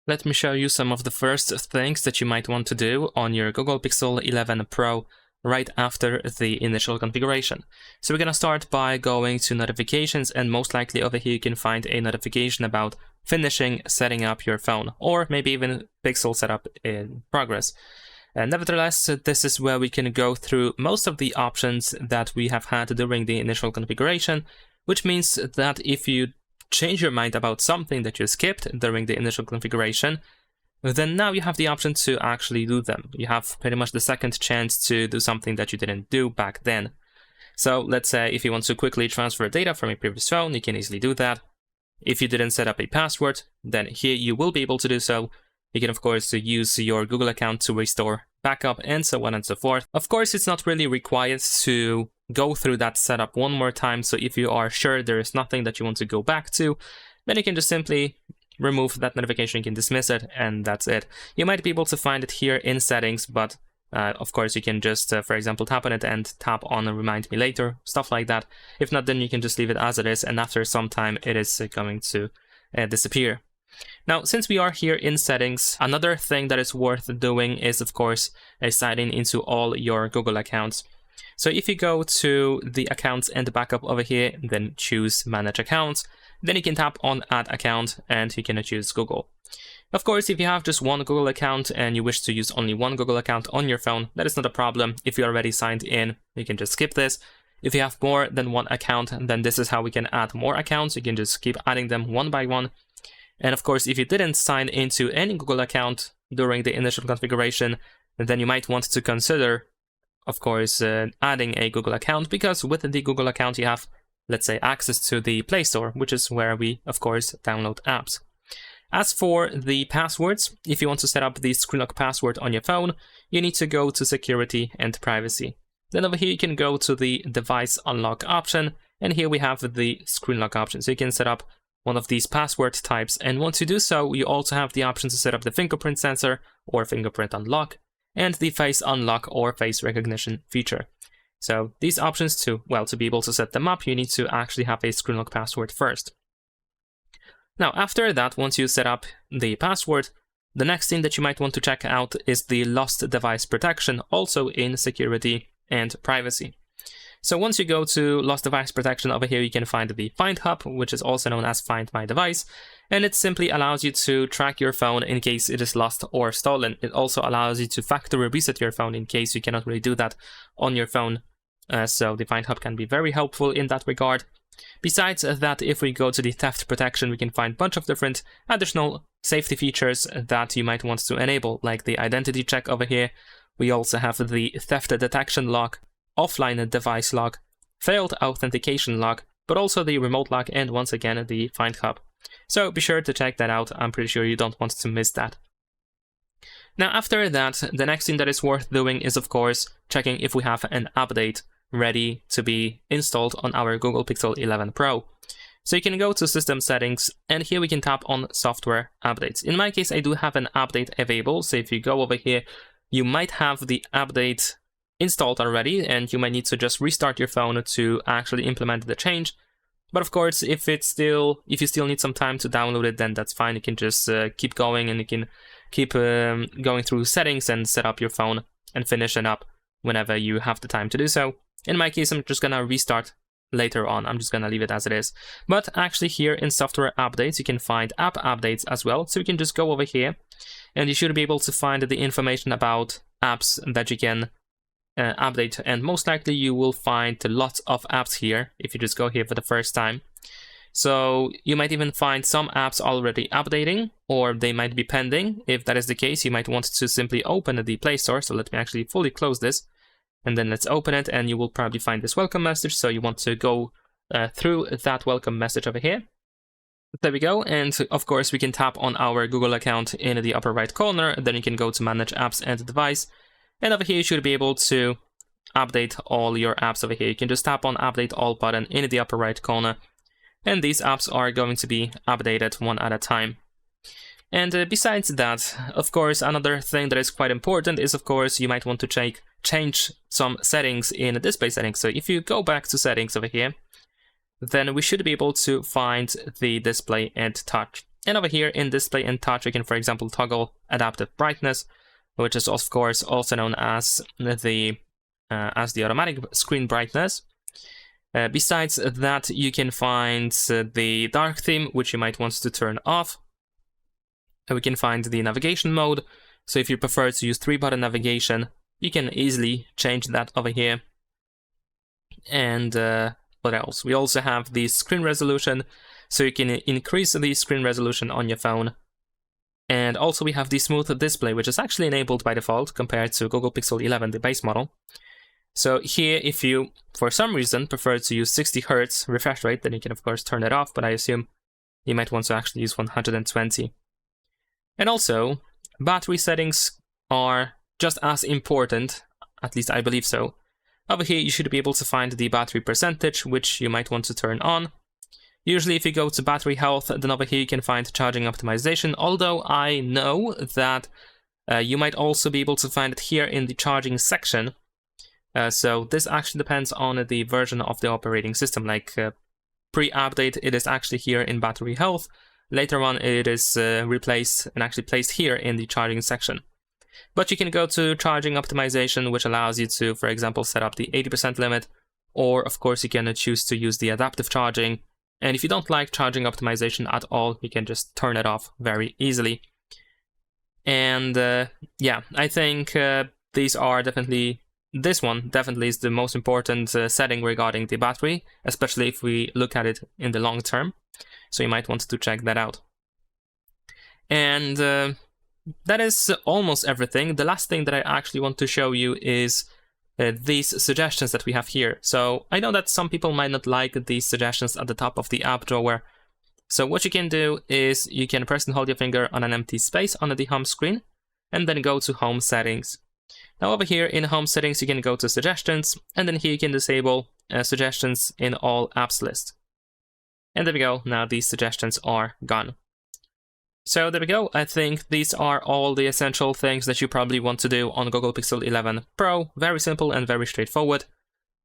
Let me show you some of the first things that you might want to do on your Google Pixel 11 Pro right after the initial configuration. So we're going to start by going to notifications, and most likely over here you can find a notification about finishing setting up your phone, or maybe even Pixel setup in progress. Nevertheless, this is where we can go through most of the options that we have had during the initial configuration, which means that if you change your mind about something that you skipped during the initial configuration, then now you have the option to actually do them. You have pretty much the second chance to do something that you didn't do back then. So let's say if you want to quickly transfer data from a previous phone, you can easily do that. If you didn't set up a password, then here you will be able to do so. You can of course use your Google account to restore backup and so on and so forth. Of course, it's not really required to go through that setup one more time, so if you are sure there is nothing that you want to go back to, then you can just simply remove that notification, you can dismiss it, and that's it. You might be able to find it here in settings, but of course you can just, for example, tap on it and tap on remind me later, stuff like that. If not, then you can just leave it as it is, and after some time it is going to disappear. Now, since we are here in settings, another thing that is worth doing is, of course, signing into all your Google accounts. So if you go to the accounts and backup over here, then choose manage accounts, then you can tap on add account and you can choose Google. Of course, if you have just one Google account and you wish to use only one Google account on your phone, that is not a problem. If you're already signed in, you can just skip this. If you have more than one account, then this is how we can add more accounts. You can just keep adding them one by one. And of course, if you didn't sign into any Google account during the initial configuration, then you might want to consider, of course, adding a Google account, because with the Google account you have, let's say, access to the Play Store, which is where we, of course, download apps. As for the passwords, if you want to set up the screen lock password on your phone, you need to go to security and privacy. Then over here you can go to the device unlock option, and here we have the screen lock option. So you can set up one of these password types, and once you do so, you also have the option to set up the fingerprint sensor or fingerprint unlock, and the face unlock or face recognition feature. So these options to be able to set them up, you need to actually have a screen lock password first. Now, after that, once you set up the password, the next thing that you might want to check out is the lost device protection, also in security and privacy. So once you go to lost device protection, over here you can find the Find Hub, which is also known as Find My Device, and it simply allows you to track your phone in case it is lost or stolen. It also allows you to factory reset your phone in case you cannot really do that on your phone. So the Find Hub can be very helpful in that regard. Besides that, if we go to the theft protection, we can find a bunch of different additional safety features that you might want to enable, like the identity check over here. We also have the theft detection lock, offline device lock, failed authentication lock, but also the remote lock, and once again the Find Hub. So be sure to check that out. I'm pretty sure you don't want to miss that. Now, after that, the next thing that is worth doing is, of course, checking if we have an update ready to be installed on our Google Pixel 11 Pro. So you can go to System Settings, and here we can tap on Software Updates. In my case, I do have an update available, so if you go over here, you might have the update installed already, and you might need to just restart your phone to actually implement the change. But of course, if you still need some time to download it, then that's fine. You can just keep going, and you can keep going through settings and set up your phone and finish it up whenever you have the time to do so. In my case, I'm just gonna restart later on. I'm just gonna leave it as it is. But actually here in Software Updates, you can find App Updates as well. So you can just go over here, and you should be able to find the information about apps that you can update, and most likely you will find lots of apps here if you just go here for the first time. So you might even find some apps already updating, or they might be pending. If that is the case, you might want to simply open the Play Store. So let me actually fully close this, and then let's open it, and you will probably find this welcome message. So you want to go through that welcome message over here. There we go, and of course we can tap on our Google account in the upper right corner, then you can go to Manage Apps and Device. And over here you should be able to update all your apps over here. You can just tap on Update All button in the upper right corner, and these apps are going to be updated one at a time. And besides that, of course, another thing that is quite important is, of course, you might want to change some settings in display settings. So if you go back to settings over here, then we should be able to find the display and touch And over here in display and touch, you can, for example, toggle adaptive brightness, which is of course also known as the automatic screen brightness. Besides that, you can find the dark theme, which you might want to turn off. We can find the navigation mode. So if you prefer to use 3-button navigation, you can easily change that over here. And what else? We also have the screen resolution, so you can increase the screen resolution on your phone. And also we have the smooth display, which is actually enabled by default compared to Google Pixel 11, the base model. So here, if you, for some reason, prefer to use 60 Hz refresh rate, then you can of course turn it off, but I assume you might want to actually use 120. And also, battery settings are just as important, at least I believe so. Over here, you should be able to find the battery percentage, which you might want to turn on. Usually, if you go to battery health, then over here you can find charging optimization, although I know that you might also be able to find it here in the charging section. So this actually depends on the version of the operating system. Like pre-update, it is actually here in battery health. Later on, it is replaced and actually placed here in the charging section. But you can go to charging optimization, which allows you to, for example, set up the 80% limit, or of course you can choose to use the adaptive charging. And if you don't like charging optimization at all, you can just turn it off very easily. And yeah, I think these are definitely, this one definitely is the most important setting regarding the battery, especially if we look at it in the long term. So you might want to check that out. And that is almost everything. The last thing that I actually want to show you is these suggestions that we have here. So I know that some people might not like these suggestions at the top of the app drawer. So what you can do is you can press and hold your finger on an empty space on the home screen and then go to home settings. Now over here in home settings, you can go to suggestions, and then here you can disable suggestions in all apps list. And there we go, now these suggestions are gone. So there we go, I think these are all the essential things that you probably want to do on Google Pixel 11 Pro. Very simple and very straightforward.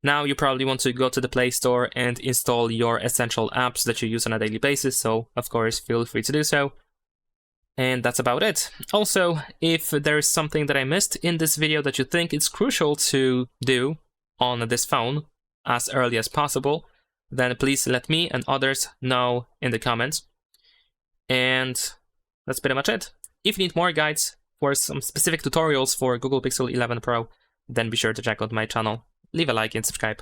Now you probably want to go to the Play Store and install your essential apps that you use on a daily basis, so of course feel free to do so. And that's about it. Also, if there is something that I missed in this video that you think it's crucial to do on this phone as early as possible, then please let me and others know in the comments. And that's pretty much it. If you need more guides for some specific tutorials for Google Pixel 11 Pro, then be sure to check out my channel. Leave a like and subscribe.